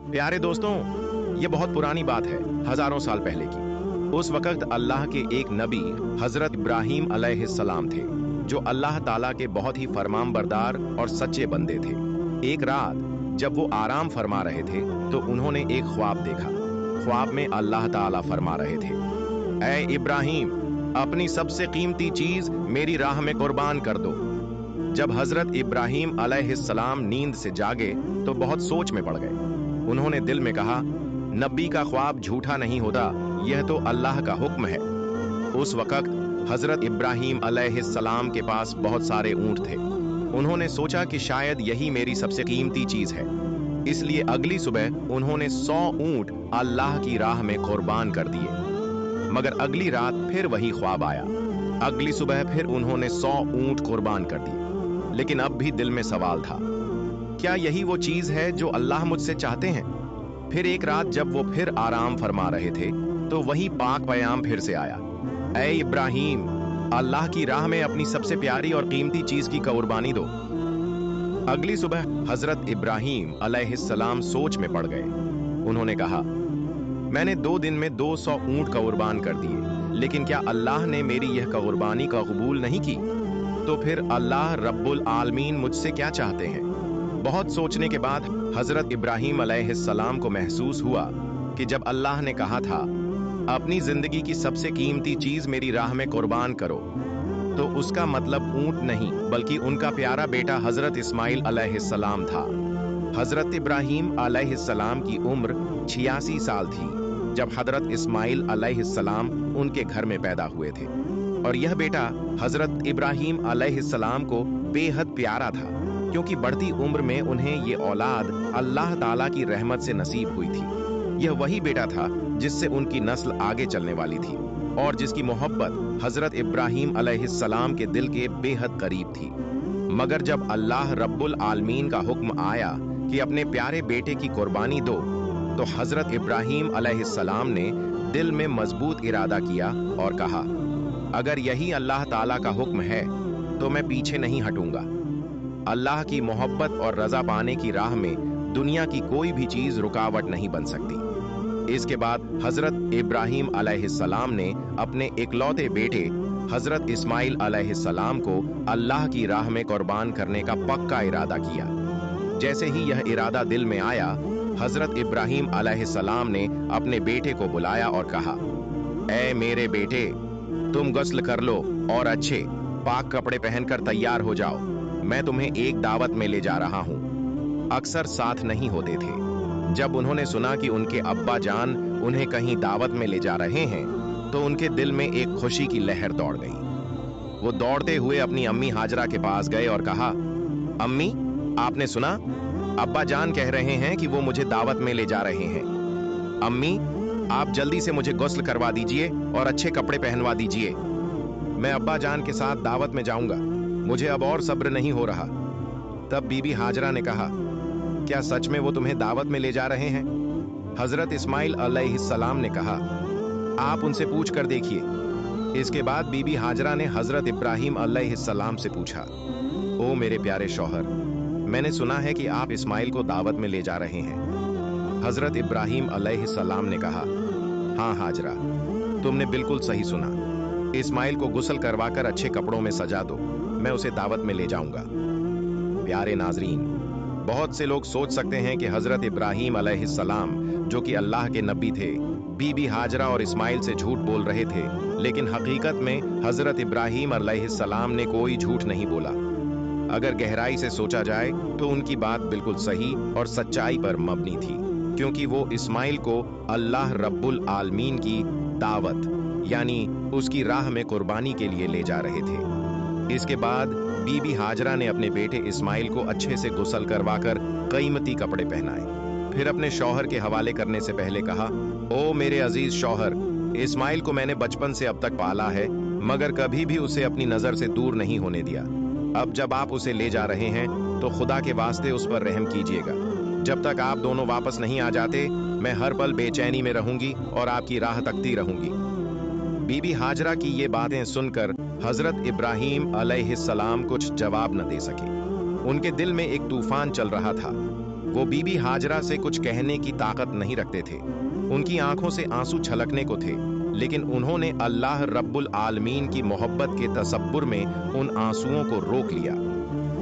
प्यारे दोस्तों, ये बहुत पुरानी बात है, हजारों साल पहले की। उस वक्त अल्लाह के एक नबी हजरत इब्राहीम अलैहिस्सलाम थे, जो अल्लाह ताला के बहुत ही फरमानबरदार और सच्चे बंदे थे। एक रात जब वो आराम फरमा रहे थे, तो उन्होंने एक ख्वाब देखा। ख्वाब में अल्लाह ताला फरमा रहे थे, ऐ इब्राहीम, अपनी सबसे कीमती चीज मेरी राह में कुर्बान कर दो। जब हजरत इब्राहीम अलैहिस्सलाम नींद से जागे, तो बहुत सोच में पड़ गए। उन्होंने दिल में कहा, नबी का ख्वाब झूठा नहीं होता, यह तो अल्लाह का हुक्म है। उस वक्त हजरत इब्राहीम अलैहिस्सलाम के पास बहुत सारे ऊंट थे। उन्होंने सोचा कि शायद यही मेरी सबसे कीमती चीज है। इसलिए अगली सुबह उन्होंने 100 ऊंट अल्लाह की राह में कुर्बान कर दिए। मगर अगली रात फिर वही ख्वाब आया। अगली सुबह फिर उन्होंने 100 ऊंट कुर्बान कर दिए। लेकिन अब भी दिल में सवाल था, क्या यही वो चीज है जो अल्लाह मुझसे चाहते हैं? फिर एक रात जब वो फिर आराम फरमा रहे थे, तो वही पाक पैगाम फिर से आया, ऐ इब्राहीम, अल्लाह की राह में अपनी सबसे प्यारी और कीमती चीज की कुर्बानी दो। अगली सुबह हजरत इब्राहीम अलैहिस्सलाम सोच में पड़ गए। उन्होंने कहा, मैंने 2 दिन में 200 ऊंट कुर्बान कर दिए, लेकिन क्या अल्लाह ने मेरी यह कुर्बानी का कबूल नहीं की? तो फिर अल्लाह रब्बुल आलमीन मुझसे क्या चाहते हैं? बहुत सोचने के बाद हजरत इब्राहीम अलैहिस्सलाम को महसूस हुआ कि जब अल्लाह ने कहा था, अपनी जिंदगी की सबसे कीमती चीज मेरी राह में कुर्बान करो, तो उसका मतलब ऊंट नहीं, बल्कि उनका प्यारा बेटा हजरत इस्माइल अलैहिस्सलाम था। हजरत इब्राहीम अलैहिस्सलाम की उम्र 86 साल थी जब हजरत इस्माइल अलैहिस्सलाम उनके घर में पैदा हुए थे। और यह बेटा हजरत इब्राहीम अलैहिस्सलाम को बेहद प्यारा था, क्योंकि बढ़ती उम्र में उन्हें ये औलाद अल्लाह ताला की रहमत से नसीब हुई थी। यह वही बेटा था जिससे उनकी नस्ल आगे चलने वाली थी और जिसकी मोहब्बत हजरत इब्राहीम अलैहिस्सलाम के दिल के बेहद करीब थी। मगर जब अल्लाह रब्बुल आलमीन का हुक्म आया कि अपने प्यारे बेटे की कुर्बानी दो, तो हजरत इब्राहीम अलैहिस्सलाम ने दिल में मजबूत इरादा किया और कहा, अगर यही अल्लाह ताला का हुक्म है तो मैं पीछे नहीं हटूंगा। अल्लाह की मोहब्बत और रजा पाने की राह में दुनिया की कोई भी चीज रुकावट नहीं बन सकती। इसके बाद हजरत इब्राहीम अलैहिस्सलाम ने अपने इकलौते बेटे हजरत इस्माइल अलैहिस्सलाम को अल्लाह की राह में कुर्बान करने का पक्का इरादा किया। जैसे ही यह इरादा दिल में आया, हजरत इब्राहीम अलैहिस्सलाम ने अपने बेटे को बुलाया और कहा, ऐ मेरे बेटे, तुम गुस्ल कर लो और अच्छे पाक कपड़े पहनकर तैयार हो जाओ। मैं तुम्हें एक दावत में ले जा रहा हूं। अक्सर साथ नहीं होते थे। जब उन्होंने सुना कि उनके अब्बा जान उन्हें कहीं दावत में ले जा रहे हैं, तो उनके दिल में एक खुशी की लहर दौड़ गई। वो दौड़ते हुए अपनी अम्मी हाजरा के पास गए और कहा, अम्मी, आपने सुना? अब्बा जान कह रहे हैं कि वो मुझे दावत में ले जा रहे हैं। अम्मी, आप जल्दी से मुझे गुस्ल करवा दीजिए और अच्छे कपड़े पहनवा दीजिए। मैं अब्बा जान के साथ दावत में जाऊंगा। मुझे अब और सब्र नहीं हो रहा। तब बीबी हाजरा ने कहा, क्या सच में वो तुम्हें दावत में ले जा रहे हैं? हजरत इस्माइल अलैहिस्सलाम ने कहा, आप उनसे पूछ कर देखिए। इसके बाद बीबी हाजरा ने हजरत इब्राहीम अलैहिस्सलाम से पूछा, ओ मेरे प्यारे शौहर, मैंने सुना है कि आप इस्माइल को दावत में ले जा रहे हैं। हजरत इब्राहीम अलैहिस्सलाम ने कहा, हाँ हाजरा, तुमने बिल्कुल सही सुना। इस्माइल को गुस्ल करवाकर अच्छे कपड़ों में सजा दो, मैं उसे दावत में ले जाऊंगा। प्यारे नाजरीन, बहुत से लोग सोच सकते हैं कि हजरत इब्राहीम अलैहिस्सलाम, जो कि अल्लाह के नबी थे, बीबी हाजरा और इस्माइल से झूठ बोल रहे थे, लेकिन हकीकत में हजरत इब्राहीम अलैहिस्सलाम ने कोई झूठ नहीं बोला। अगर गहराई से सोचा जाए तो उनकी बात बिल्कुल सही और सच्चाई पर मबनी थी, क्योंकि वो इस्माइल को अल्लाह रब्बुल आलमीन की दावत यानी उसकी राह में कुर्बानी के लिए ले जा रहे थे। इसके बाद बीबी हाजरा ने अपने बेटे इस्माइल को अच्छे से गुस्ल करवाकर कीमती कपड़े पहनाए। फिर अपने शौहर के हवाले करने से पहले कहा, ओ मेरे अजीज शौहर, इस्माइल को मैंने बचपन से अब तक पाला है, मगर कभी भी उसे अपनी नजर से दूर नहीं होने दिया। अब जब आप उसे ले जा रहे हैं तो खुदा के वास्ते उस पर रहम कीजिएगा। जब तक आप दोनों वापस नहीं आ जाते, मैं हर पल बेचैनी में रहूंगी और आपकी राह तकती रहूंगी। बीबी हाजरा की ये बातें सुनकर हजरत इब्राहीम अलैहिस्सलाम कुछ जवाब न दे सके। उनके दिल में एक तूफान चल रहा था। वो बीबी हाजरा से कुछ कहने की ताकत नहीं रखते थे। उनकी आंखों से आंसू छलकने को थे, लेकिन उन्होंने अल्लाह रब्बुल आलमीन की मोहब्बत के तसब्बुर में उन आंसुओं को रोक लिया।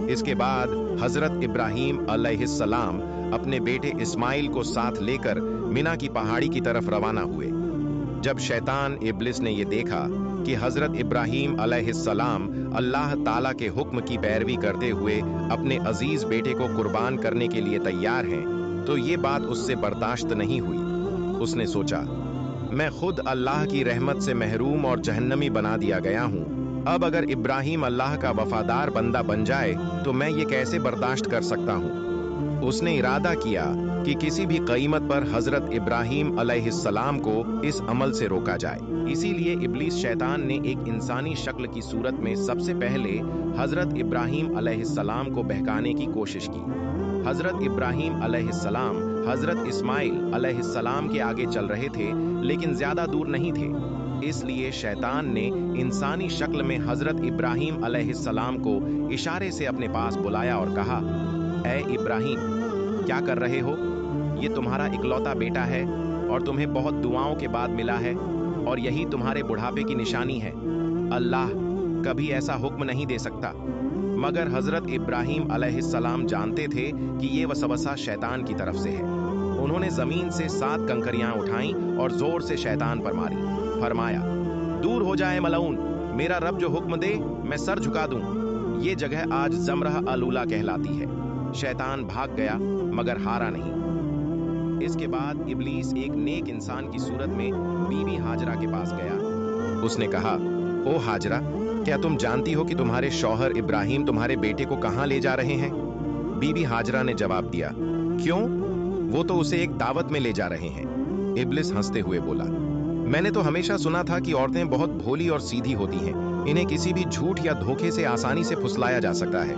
इसके बाद हजरत इब्राहीम अलैहिस्सलाम अपने बेटे इस्माइल को साथ लेकर मिना की पहाड़ी की तरफ रवाना हुए। जब शैतान इब्लिस ने यह देखा कि हजरत इब्राहीम अलैहिस्सलाम अल्लाह ताला के हुक्म की पैरवी करते हुए अपने अजीज बेटे को कुर्बान करने के लिए तैयार हैं, तो ये बात उससे बर्दाश्त नहीं हुई। उसने सोचा, मैं खुद अल्लाह की रहमत से महरूम और जहन्नमी बना दिया गया हूँ। अब अगर इब्राहीम अल्लाह का वफादार बंदा बन जाए तो मैं ये कैसे बर्दाश्त कर सकता हूँ। उसने इरादा किया कि किसी भी कीमत पर हजरत इब्राहीम अलैहिस्सलाम को इस अमल से रोका जाए। इसीलिए इब्लीस शैतान ने एक इंसानी शक्ल की सूरत में सबसे पहले हजरत इब्राहीम अलैहिस्सलाम को बहकाने की कोशिश की। हजरत इब्राहीम अलैहिस्सलाम हजरत इस्माइल अलैहिस्सलाम के आगे चल रहे थे, लेकिन ज्यादा दूर नहीं थे। इसलिए शैतान ने इंसानी शक्ल में हजरत इब्राहीम अलैहिस्सलाम को इशारे से अपने पास बुलाया और कहा, ऐ इब्राहीम, क्या कर रहे हो? ये तुम्हारा इकलौता बेटा है और तुम्हें बहुत दुआओं के बाद मिला है, और यही तुम्हारे बुढ़ापे की निशानी है। अल्लाह कभी ऐसा हुक्म नहीं दे सकता। मगर हजरत इब्राहीम अलैहिस्सलाम जानते थे कि ये वसवसा शैतान की तरफ से है। उन्होंने जमीन से 7 कंकरियां उठाईं और जोर से शैतान पर मारी। फरमाया, दूर हो जाए मलऊन, मेरा रब जो हुक्म दे मैं सर झुका दूं। ये जगह आज जमरह अलूला कहलाती है। शैतान भाग गया मगर हारा नहीं। इसके बाद इब्लीस एक नेक इंसान की सूरत में बीबी हाजरा के पास गया। उसने कहा, ओ हाजरा, क्या तुम जानती हो कि तुम्हारे शौहर इब्राहीम तुम्हारे बेटे को कहां ले जा रहे हैं? बीबी हाजरा ने जवाब दिया, क्यों? वो तो उसे एक दावत में ले जा रहे हैं। इब्लिस हंसते हुए बोला, मैंने तो हमेशा सुना था कि औरतें बहुत भोली और सीधी होती हैं, इन्हें किसी भी झूठ या धोखे से आसानी से फुसलाया जा सकता है।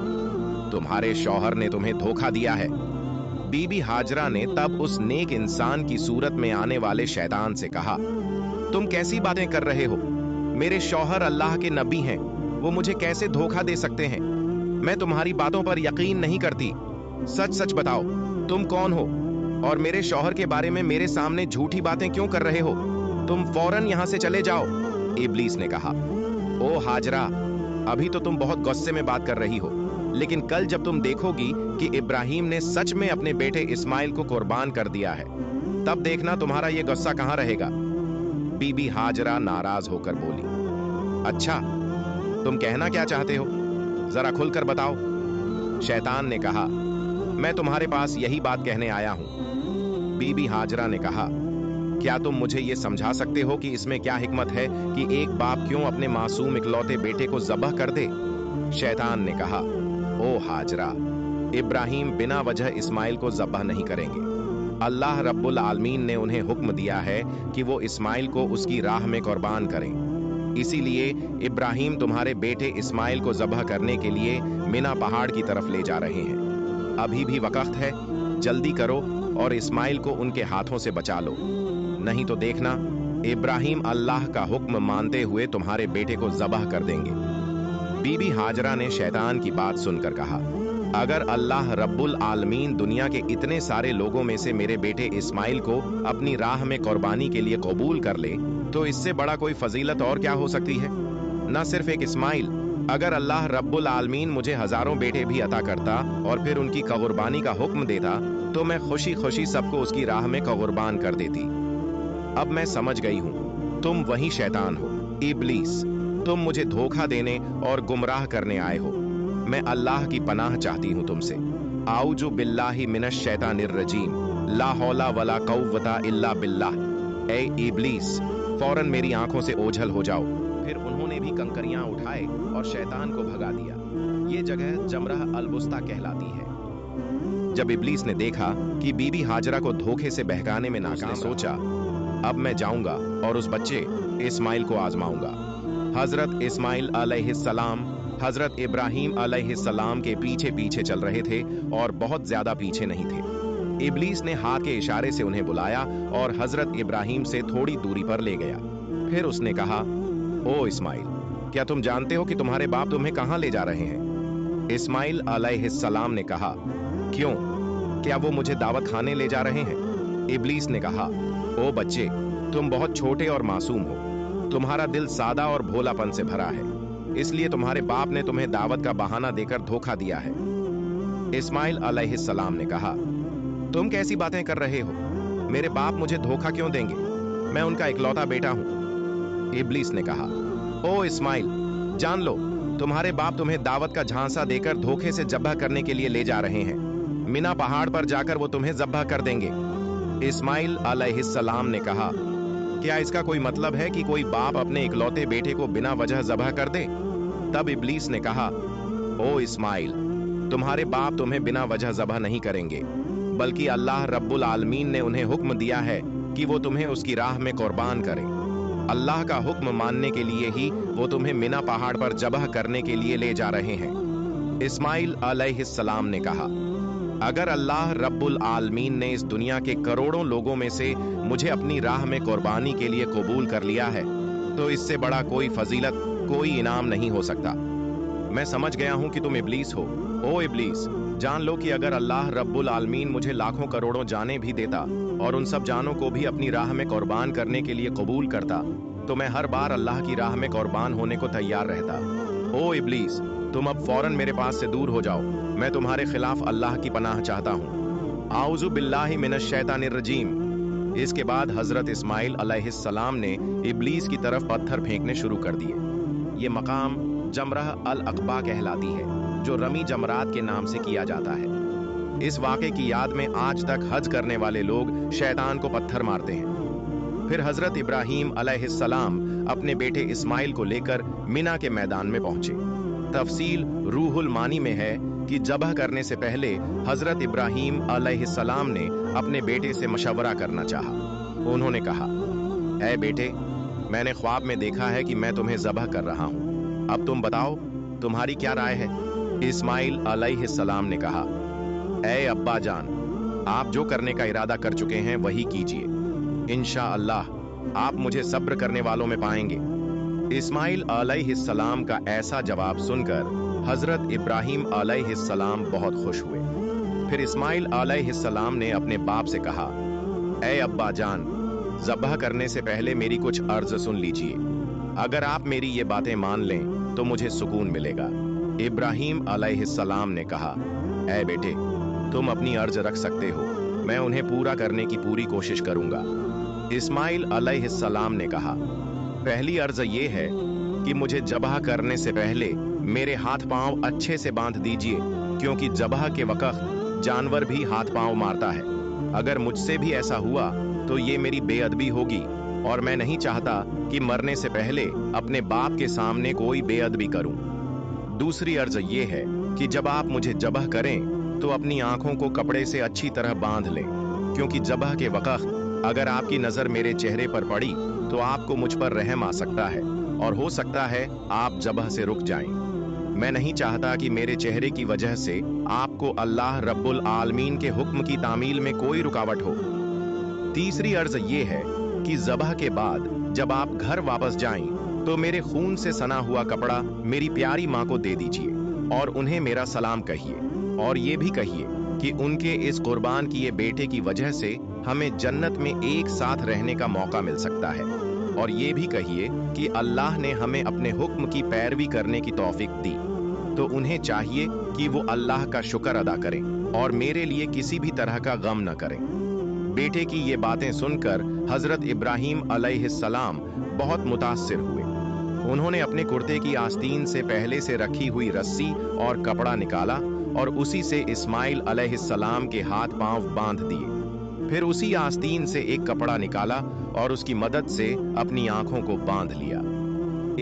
तुम्हारे शौहर ने तुम्हें धोखा दिया है। बीबी हाजरा ने तब उस नेक इंसान की सूरत में आने वाले शैतान से कहा, तुम कैसी बातें कर रहे हो? मेरे शौहर अल्लाह के नबी हैं, वो मुझे कैसे धोखा दे सकते हैं? मैं तुम्हारी बातों पर यकीन नहीं करती। सच सच बताओ, तुम कौन हो और मेरे शौहर के बारे में मेरे सामने झूठी बातें क्यों कर रहे हो? तुम फौरन यहां से चले जाओ। इब्लीस ने कहा, ओ हाजरा, अभी तो तुम बहुत गुस्से में बात कर रही हो, लेकिन कल जब तुम देखोगी कि इब्राहीम ने सच में अपने बेटे इस्माइल को कुर्बान कर दिया है, तब देखना तुम्हारा यह गुस्सा कहां रहेगा। बीबी हाजरा नाराज होकर बोली, अच्छा, तुम कहना क्या चाहते हो? जरा खुलकर बताओ। शैतान ने कहा, मैं तुम्हारे पास यही बात कहने आया हूं। बीबी हाजरा ने कहा, क्या तुम मुझे यह समझा सकते हो कि इसमें क्या हिकमत है कि एक बाप क्यों अपने मासूम इकलौते बेटे को ज़बह कर दे? शैतान ने कहा, ओ हाजरा, इब्राहीम बिना वजह इस्माइल को ज़बह नहीं करेंगे। अल्लाह रब्बुल आलमीन ने उन्हें हुक्म दिया है कि वो इस्माइल को उसकी राह में कुर्बान करें। इसीलिए इब्राहीम तुम्हारे बेटे इस्माइल को ज़बह करने के लिए मिना पहाड़ की तरफ ले जा रहे हैं। अभी भी वक्त है, जल्दी करो और इस्माइल को उनके हाथों से बचा लो, नहीं तो देखना इब्राहीम अल्लाह का हुक्म मानते हुए तुम्हारे बेटे को ज़बह कर देंगे। बीबी हाजरा ने शैतान की बात सुनकर कहा, अगर अल्लाह रब्बुल आलमीन दुनिया के इतने सारे लोगों में से मेरे बेटे इस्माइल को अपनी राह में कुर्बानी के लिए कबूल कर ले, तो इससे बड़ा कोई फजीलत और क्या हो सकती है? न सिर्फ एक इस्माइल, अगर अल्लाह रब्बुल आलमीन मुझे हजारों बेटे भी अता करता और फिर उनकी कुर्बानी का हुक्म देता, तो मैं खुशी खुशी सबको उसकी राह में कुर्बान कर देती। अब मैं समझ गई हूं, तुम वही शैतान हो, इब्लीस। तुम मुझे धोखा देने और गुमराह करने आए हो। मैं अल्लाह की पनाह चाहती हूं तुमसे। आऊजु बिल्लाहि मिनश शैतानिर रजीम, ला हौला वला कव्वता इल्ला बिल्लाह। ए इब्लीस, फौरन मेरी आंखों से ओझल हो जाओ। फिर उन्होंने भी कंकरियां उठाए और शैतान को भगा दिया। ये जगह जमरह अलबुस्ता कहलाती है। जब इब्लीस ने देखा कि बीबी हाजरा को धोखे से बहकाने में नाकाम, सोचा, अब मैं जाऊंगा और उस बच्चे इस्माइल को आजमाऊंगा। हजरत इस्माइल अलैहिस्सलाम हजरत इब्राहीम अलैहिस्सलाम के पीछे पीछे चल रहे थे और बहुत ज्यादा पीछे नहीं थे। इब्लीस ने हाथ के इशारे से उन्हें बुलाया और हजरत इब्राहीम से थोड़ी दूरी पर ले गया। फिर उसने कहा, ओ इस्माइल, क्या तुम जानते हो कि तुम्हारे बाप तुम्हें कहां ले जा रहे हैं? इस्माइल अलैहिस्सलाम ने कहा, क्यों? क्या वो मुझे दावत खाने ले जा रहे हैं? इब्लीस ने कहा, ओ बच्चे, तुम बहुत छोटे और मासूम हो। तुम्हारा दिल सादा और भोलापन से भरा है, इसलिए तुम्हारे बाप ने तुम्हें दावत का बहाना देकर धोखा दिया है। इस्माइल अलैहिस्सलाम ने कहा, तुम कैसी बातें कर रहे हो? मेरे बाप मुझे धोखा क्यों देंगे? मैं उनका इकलौता बेटा हूं। इब्लीस ने कहा, ओ इस्माइल, जान लो, तुम्हारे बाप तुम्हें दावत का झांसा देकर धोखे से ज़ब्ह करने के लिए ले जा रहे हैं। मिना पहाड़ पर जाकर वो तुम्हें ज़ब्ह कर देंगे। इस्माइल अलैहिस्सलाम ने कहा, क्या इसका कोई मतलब है कि कोई बाप अपने इकलौते बेटे को बिना वजह ज़ब्ह कर दे? तब इब्लीस ने कहा, ओ इस्माइल, तुम्हारे बाप तुम्हें बिना वजह ज़ब्ह नहीं करेंगे, बल्कि अल्लाह रब्बुल आलमीन ने उन्हें हुक्म दिया है कि वो तुम्हें उसकी राह में कुर्बान करें। अल्लाह का हुक्म मानने के लिए ही वो तुम्हें मिना पहाड़ पर ज़ब्ह करने के लिए ले जा रहे हैं। इस्माइल अलैहिस्सलाम ने कहा, अगर अल्लाह रब्बुल आलमीन ने इस दुनिया के करोड़ों लोगों में से मुझे अपनी राह में कुर्बानी के लिए कबूल कर लिया है, तो इससे बड़ा कोई फजीलत, कोई इनाम नहीं हो सकता। मैं समझ गया हूं कि तुम इब्लीस हो। ओ इब्लीस, जान लो कि अगर अल्लाह रब्बुल आलमीन मुझे लाखों करोड़ों जानें भी देता और उन सब जानों को भी अपनी राह में कुर्बान करने के लिए कबूल करता, तो मैं हर बार अल्लाह की राह में कुर्बान होने को तैयार रहता। ओ इब्लीस, तुम अब फौरन मेरे पास से दूर हो जाओ। मैं तुम्हारे खिलाफ अल्लाह की पनाह चाहता हूँ। आऊज़ु बिल्लाहि मिनश शैतानिर रजीम। इसके बाद हजरत इस्माइल अलैहिस्सलाम ने इब्लीस की तरफ पत्थर फेंकने शुरू कर दिए। ये मकाम जमरह अल अक़बा कहलाती है, जो रमी जमरात के नाम से किया जाता है। इस वाक़े की याद में आज तक हज करने वाले लोग शैतान को पत्थर मारते हैं। फिर हजरत इब्राहीम अलैहिस्सलाम अपने बेटे इस्माइल को लेकर मिना के मैदान में पहुंचे। तफसील रूहुल मानी में है कि ज़ब्ह करने से पहले हजरत इब्राहीम अलैहिस्सलाम ने अपने बेटे से मशवरा करना चाहा। उन्होंने कहा, ऐ बेटे, मैंने ख्वाब में देखा है कि मैं तुम्हें ज़ब्ह कर रहा हूं। अब तुम बताओ, तुम्हारी क्या राय है? इस्माइल अलैहिस्सलाम ने कहा, ऐ अब्बा जान, आप जो करने का इरादा कर चुके हैं वही कीजिए। इंशाअल्लाह आप मुझे सब्र करने वालों में पाएंगे। इस्माइल अलैहिस्सलाम का ऐसा जवाब सुनकर हजरत इब्राहीम अलैहिस्सलाम बहुत खुश हुए। फिर इस्माइल अलैहिस्सलाम ने अपने बाप से कहा, ऐ अब्बा जान, ज़ब्ह करने से पहले मेरी कुछ अर्ज सुन लीजिए। अगर आप मेरी ये बातें मान लें तो मुझे सुकून मिलेगा। इब्राहीम अलैहिस्सलाम ने कहा, ऐ बेटे, तुम अपनी अर्ज रख सकते हो, मैं उन्हें पूरा करने की पूरी कोशिश करूंगा। इस्माइल अलैहिस्सलाम ने कहा, पहली अर्ज ये है कि मुझे ज़ब्ह करने से पहले मेरे हाथ पांव अच्छे से बांध दीजिए, क्योंकि ज़ब्ह के वक्त जानवर भी हाथ पांव मारता है। अगर मुझसे भी ऐसा हुआ तो ये मेरी बेअदबी होगी, और मैं नहीं चाहता कि मरने से पहले अपने बाप के सामने कोई बेअदबी करूं। दूसरी अर्ज ये है कि जब आप मुझे ज़ब्ह करें तो अपनी आंखों को कपड़े से अच्छी तरह बांध लें, क्योंकि ज़ब्ह के वक्त अगर आपकी नजर मेरे चेहरे पर पड़ी तो आपको मुझ पर रहम आ सकता है, और हो सकता है आप ज़ब्ह से रुक जाएं। मैं नहीं चाहता कि मेरे चेहरे की वजह से आपको अल्लाह रब्बुल आलमीन के हुक्म की तामील में कोई रुकावट हो। तीसरी अर्ज ये है कि ज़ब्ह के बाद जब आप घर वापस जाएं तो मेरे खून से सना हुआ कपड़ा मेरी प्यारी माँ को दे दीजिए और उन्हें मेरा सलाम कहिए, और ये भी कहिए कि उनके इस कुर्बान किए बेटे की वजह से हमें जन्नत में एक साथ रहने का मौका मिल सकता है। और ये भी कहिए कि अल्लाह ने हमें अपने हुक्म की पैरवी करने की तौफीक दी, तो उन्हें चाहिए कि वो अल्लाह का शुक्र अदा करें और मेरे लिए किसी भी तरह का गम न करें। बेटे की ये बातें सुनकर हजरत इब्राहीम अलैहिस्सलाम बहुत मुतासिर हुए। उन्होंने अपने कुर्ते की आस्तीन से पहले से रखी हुई रस्सी और कपड़ा निकाला और उसी से इस्माइल अलैहिस्सलाम के हाथ पांव बांध दिए। फिर उसी आस्तीन से एक कपड़ा निकाला और उसकी मदद से अपनी आंखों को बांध लिया।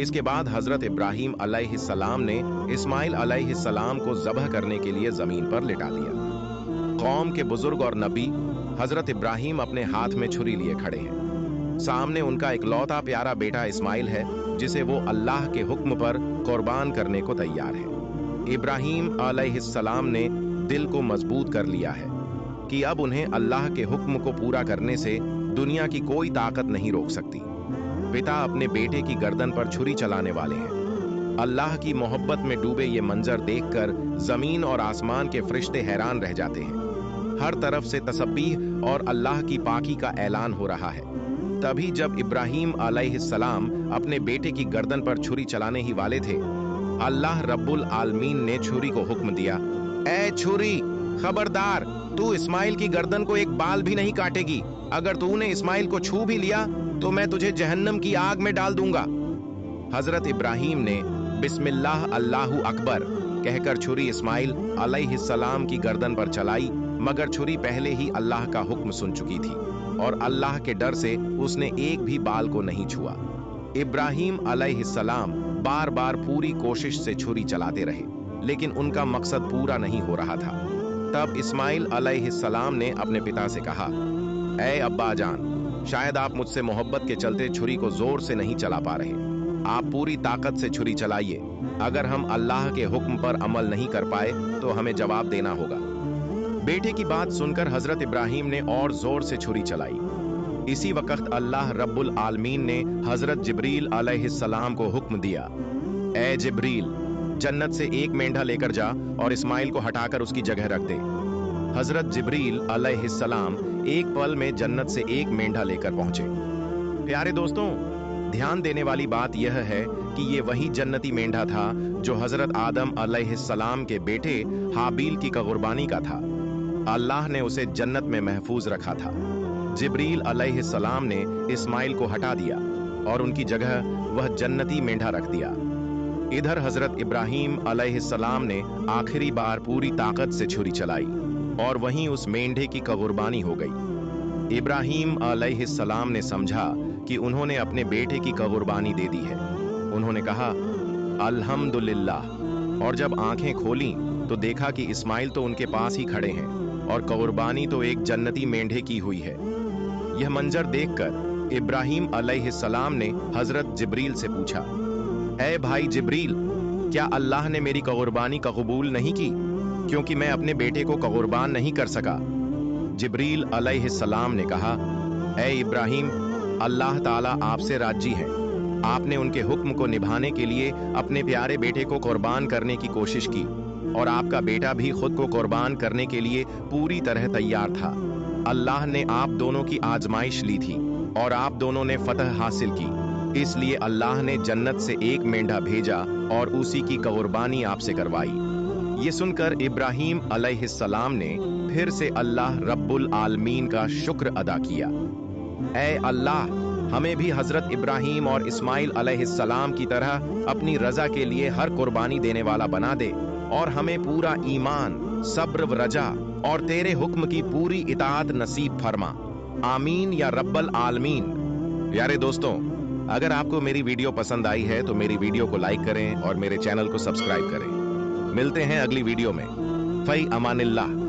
इसके बाद हजरत इब्राहीम अलैहिस्सलाम ने इस्माइल अलैहिस्सलाम को ज़ब्ह करने के लिए जमीन पर लिटा दिया। कौम के बुजुर्ग और नबी हजरत इब्राहीम अपने हाथ में छुरी लिए खड़े हैं। सामने उनका इकलौता प्यारा बेटा इस्माइल है, जिसे वो अल्लाह के हुक्म पर कुर्बान करने को तैयार है। इब्राहीम अलैहिस्सलाम ने दिल को मजबूत कर लिया है कि अब उन्हें अल्लाह के हुक्म को पूरा करने से दुनिया की कोई ताकत नहीं रोक सकती। पिता अपने बेटे की गर्दन पर छुरी चलाने वाले हैं। अल्लाह की मोहब्बत में डूबे ये मंजर देखकर जमीन और आसमान के फरिश्ते हैरान रह जाते हैं। हर तरफ से तसब्बीह और अल्लाह की पाकी का ऐलान हो रहा है। तभी जब इब्राहीम अलैहिस्सलाम अपने बेटे की गर्दन पर छुरी चलाने ही वाले थे, अल्लाह रब्बुल आलमीन ने छुरी को हुक्म दिया, ए छुरी, खबरदार, तू इस्माइल की गर्दन को एक बाल भी नहीं काटेगी। अगर तूने इस्माइल को छू भी लिया तो मैं तुझे जहन्नम की आग में डाल दूंगा। हजरत इब्राहीम ने बिस्मिल्लाह अल्लाहु अकबर कहकर छुरी इस्माइल अलैहिस्सलाम की गर्दन पर चलाई, मगर छुरी पहले ही अल्लाह का हुक्म सुन चुकी थी और अल्लाह के डर से उसने एक भी बाल को नहीं छुआ। इब्राहीम अलैहिस्सलाम बार बार पूरी कोशिश से छुरी चलाते रहे, लेकिन उनका मकसद पूरा नहीं हो रहा था। तब इस्माइल अलैहिस्सलाम ने अपने पिता से कहा, ऐ अब्बा जान, शायद आप मुझसे मोहब्बत के चलते छुरी को जोर से नहीं चला पा रहे। आप पूरी ताकत से छुरी चलाइए। अगर हम अल्लाह के हुक्म पर अमल नहीं कर पाए तो हमें जवाब देना होगा। बेटे की बात सुनकर हजरत इब्राहीम ने और जोर से छुरी चलाई। इसी वक्त अल्लाह रब्बुल आलमीन ने हजरत जिब्रील अलैहिस्सलाम को हुक्म दिया, ए जिब्रील, जन्नत से एक मेंढा लेकर जा और इस्माइल को हटाकर उसकी जगह रख दे। हजरत जिब्रील अलैहिस्सलाम एक पल में जन्नत से एक मेंढा लेकर पहुंचे। प्यारे दोस्तों, ध्यान देने वाली बात यह है कि ये वही जन्नती मेंढा था जो हजरत आदम अलैहिस्सलाम के बेटे हाबील की कुर्बानी का था। अल्लाह ने उसे जन्नत में महफूज रखा था। जिब्रील अलैहिस्सलाम ने इस्माइल को हटा दिया और उनकी जगह वह जन्नती मेंढा रख दिया। इधर हजरत इब्राहीम अलैहिस्सलाम ने आखिरी बार पूरी ताकत से छुरी चलाई और वहीं उस मेंढे की कुर्बानी हो गई। इब्राहीम अलैहिस्सलाम ने समझा कि उन्होंने अपने बेटे की कुर्बानी दे दी है। उन्होंने कहा, अल्हम्दुलिल्लाह, और जब आंखें खोली तो देखा कि इस्माइल तो उनके पास ही खड़े हैं और कुर्बानी तो एक जन्नती मेंढे की हुई है। यह मंजर देखकर इब्राहीम अलैहिस्सलाम ने हजरत जिब्रील से पूछा, ऐ भाई जिब्रील, क्या अल्लाह ने मेरी कुर्बानी कबूल नहीं की, क्योंकि मैं अपने बेटे को कुर्बान नहीं कर सका? जिब्रील अलैहिस्सलाम ने कहा, ऐ इब्राहीम, अल्लाह ताला आपसे राजी है। आपने उनके हुक्म को निभाने के लिए अपने प्यारे बेटे को कुर्बान करने की कोशिश की और आपका बेटा भी खुद को कुर्बान करने के लिए पूरी तरह तैयार था। अल्लाह ने आप दोनों की आजमाइश ली थी और आप दोनों ने फतह हासिल की, इसलिए अल्लाह ने जन्नत से एक मेंढा भेजा और उसी की कुर्बानी आपसे करवाई। ये सुनकर इब्राहीम अलैहिस्सलाम ने फिर से अल्लाह रब्बुल आलमीन का शुक्र अदा किया। ऐ अल्लाह, हमें भी हजरत इब्राहीम और इस्माइल अलैहिस्सलाम की तरह अपनी रजा के लिए हर कुर्बानी देने वाला बना दे और हमें पूरा ईमान, सब्र व रजा और तेरे हुक्म की पूरी इताअत नसीब फरमा। आमीन या रब्बल आलमीन। प्यारे दोस्तों, अगर आपको मेरी वीडियो पसंद आई है तो मेरी वीडियो को लाइक करें और मेरे चैनल को सब्सक्राइब करें। मिलते हैं अगली वीडियो में। फई अमानिल्लाह।